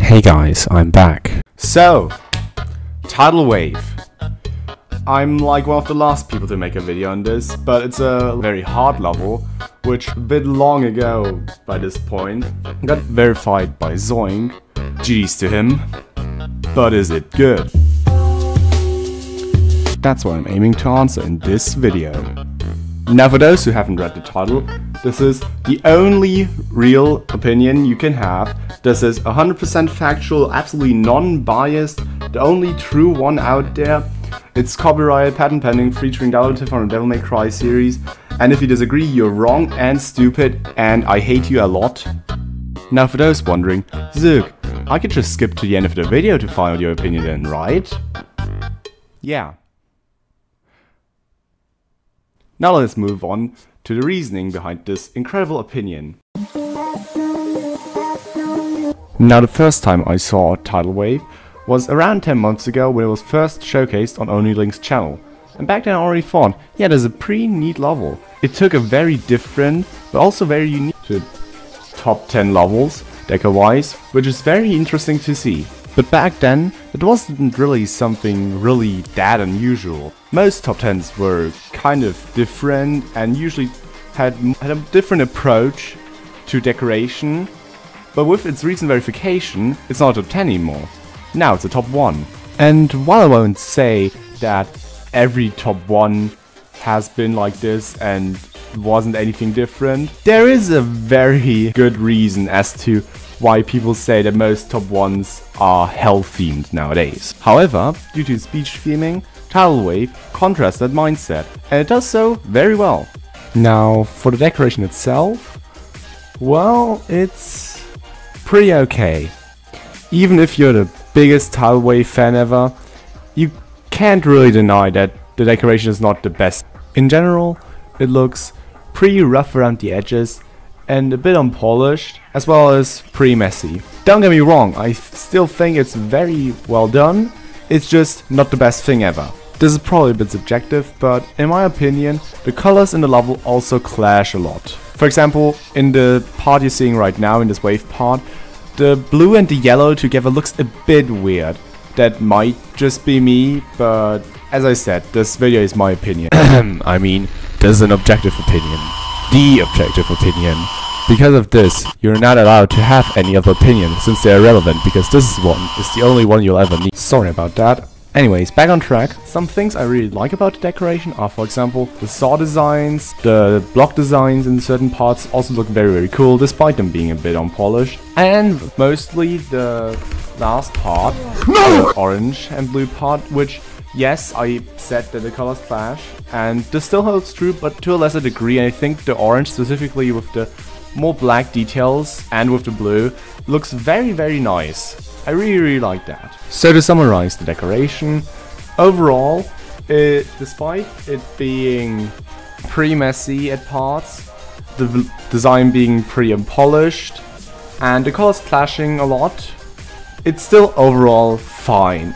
Hey guys, I'm back. So, Tidal Wave. I'm like one of the last people to make a video on this, but it's a very hard level, which a bit long ago by this point got verified by Zoink. GG's to him. But is it good? That's what I'm aiming to answer in this video. Now for those who haven't read the title, this is the only real opinion you can have. This is 100% factual, absolutely non-biased, the only true one out there. It's copyright, patent pending, featuring download from the Devil May Cry series. And if you disagree, you're wrong and stupid, and I hate you a lot. Now for those wondering, Zook, I could just skip to the end of the video to find out your opinion then, right? Yeah. Now let's move on to the reasoning behind this incredible opinion. Now the first time I saw Tidal Wave was around 10 months ago when it was first showcased on Only Link's channel. And back then I already thought, yeah, there's a pretty neat level. It took a very different, but also very unique to top 10 levels, decker-wise, which is very interesting to see. But back then, it wasn't really something really that unusual. Most top 10s were kind of different and usually had a different approach to decoration. But with its recent verification, it's not a top 10 anymore. Now it's a top 1. And while I won't say that every top 1 has been like this and wasn't anything different, there is a very good reason as to why people say that most top 1s are hell themed nowadays. However, due to speech theming, Tidal Wave contrasts that mindset, and it does so very well. Now, for the decoration itself, well, it's pretty okay. Even if you're the biggest Tidal Wave fan ever, you can't really deny that the decoration is not the best. In general, it looks pretty rough around the edges and a bit unpolished, as well as pretty messy. Don't get me wrong, I still think it's very well done, it's just not the best thing ever. This is probably a bit subjective, but in my opinion, the colors in the level also clash a lot. For example, in the part you're seeing right now, in this wave part, the blue and the yellow together looks a bit weird. That might just be me, but as I said, this video is my opinion. I mean, this is an objective opinion. The objective opinion. Because of this, you're not allowed to have any other opinion, since they're irrelevant, because this is the only one you'll ever need. Sorry about that. Anyways, back on track. Some things I really like about the decoration are, for example, the saw designs, the block designs in certain parts also look very cool, despite them being a bit unpolished. And mostly the last part, the orange and blue part, which, yes, I said that the colors clash, and this still holds true, but to a lesser degree. I think the orange, specifically with the more black details and with the blue, looks very nice. I really like that. So to summarize the decoration, overall, despite it being pretty messy at parts, the design being pretty unpolished, and the colors clashing a lot, it's still overall fine.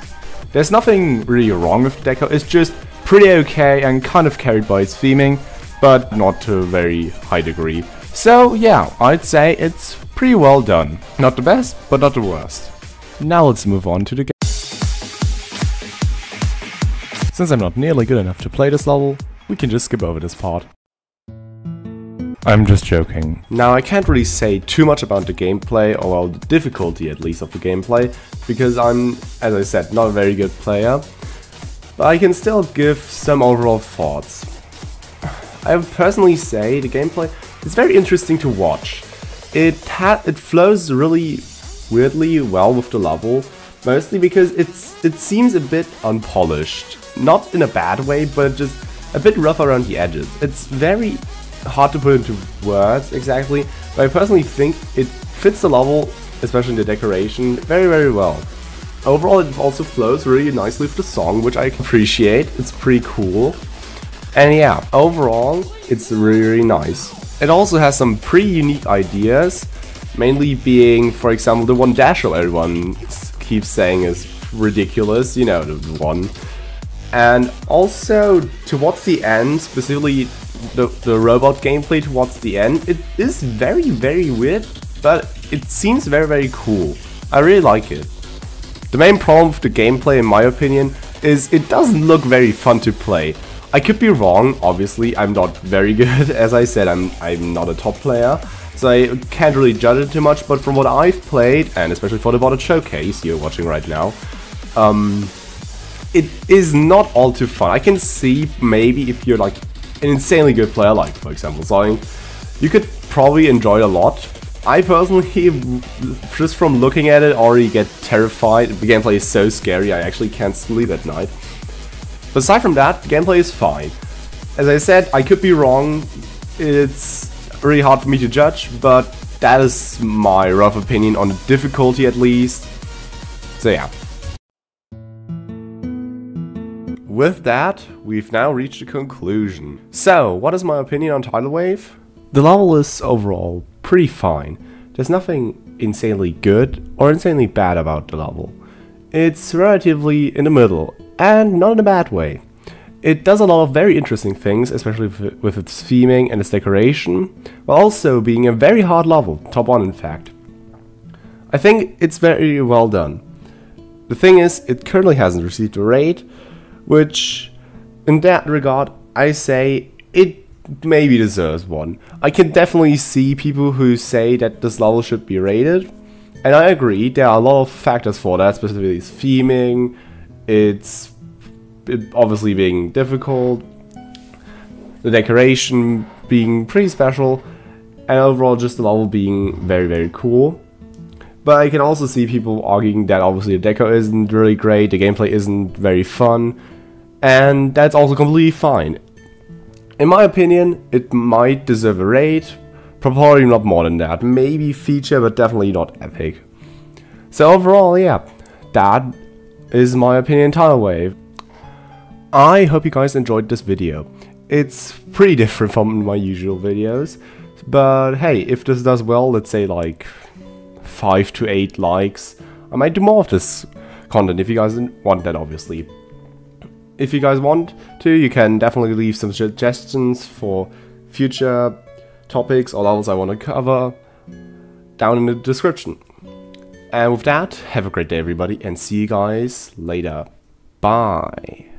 There's nothing really wrong with the deco, it's just pretty okay and kind of carried by its theming, but not to a very high degree. So yeah, I'd say it's pretty well done. Not the best, but not the worst. Now let's move on to the game. Since I'm not nearly good enough to play this level, we can just skip over this part. I'm just joking. Now I can't really say too much about the gameplay, or well, the difficulty at least of the gameplay, because I'm, as I said, not a very good player. But I can still give some overall thoughts. I would personally say the gameplay is very interesting to watch. It flows really weirdly well with the level, mostly because it seems a bit unpolished. Not in a bad way, but just a bit rough around the edges. It's very hard to put into words exactly, but I personally think it fits the level, especially in the decoration, very well. Overall, it also flows really nicely with the song, which I appreciate. It's pretty cool. And yeah, overall, it's really nice. It also has some pretty unique ideas, mainly being, for example, the one dash show everyone keeps saying is ridiculous, you know, the one. And also, towards the end, specifically the robot gameplay towards the end, it is very weird, but it seems very cool. I really like it. The main problem with the gameplay, in my opinion, is it doesn't look very fun to play. I could be wrong, obviously, I'm not very good, as I said, I'm not a top player, so I can't really judge it too much, but from what I've played, and especially for the Botted Showcase you're watching right now, it is not all too fun. I can see maybe if you're like an insanely good player, like for example Zoink, you could probably enjoy it a lot. I personally, just from looking at it, already get terrified. The gameplay is so scary, I actually can't sleep at night. But aside from that, the gameplay is fine. As I said, I could be wrong. It's really hard for me to judge, but that is my rough opinion on the difficulty at least. So yeah. With that, we've now reached a conclusion. So, what is my opinion on Tidal Wave? The level is overall pretty fine. There's nothing insanely good or insanely bad about the level. It's relatively in the middle, and not in a bad way. It does a lot of very interesting things, especially with its theming and its decoration, while also being a very hard level, top 1 in fact. I think it's very well done. The thing is, it currently hasn't received a rate, which, in that regard, I say it maybe deserves one. I can definitely see people who say that this level should be rated, and I agree, there are a lot of factors for that, specifically its theming, it's obviously being difficult, the decoration being pretty special, and overall just the level being very, very cool. But I can also see people arguing that obviously the deco isn't really great, the gameplay isn't very fun, and that's also completely fine. In my opinion, it might deserve a rate, probably not more than that, maybe feature, but definitely not epic. So overall, yeah, that is my opinion on Tidal Wave. I hope you guys enjoyed this video. It's pretty different from my usual videos, but hey, if this does well, let's say like 5 to 8 likes, I might do more of this content if you guys want that, obviously. If you guys want to, you can definitely leave some suggestions for future topics or levels I want to cover down in the description. And with that, have a great day everybody, and see you guys later. Bye.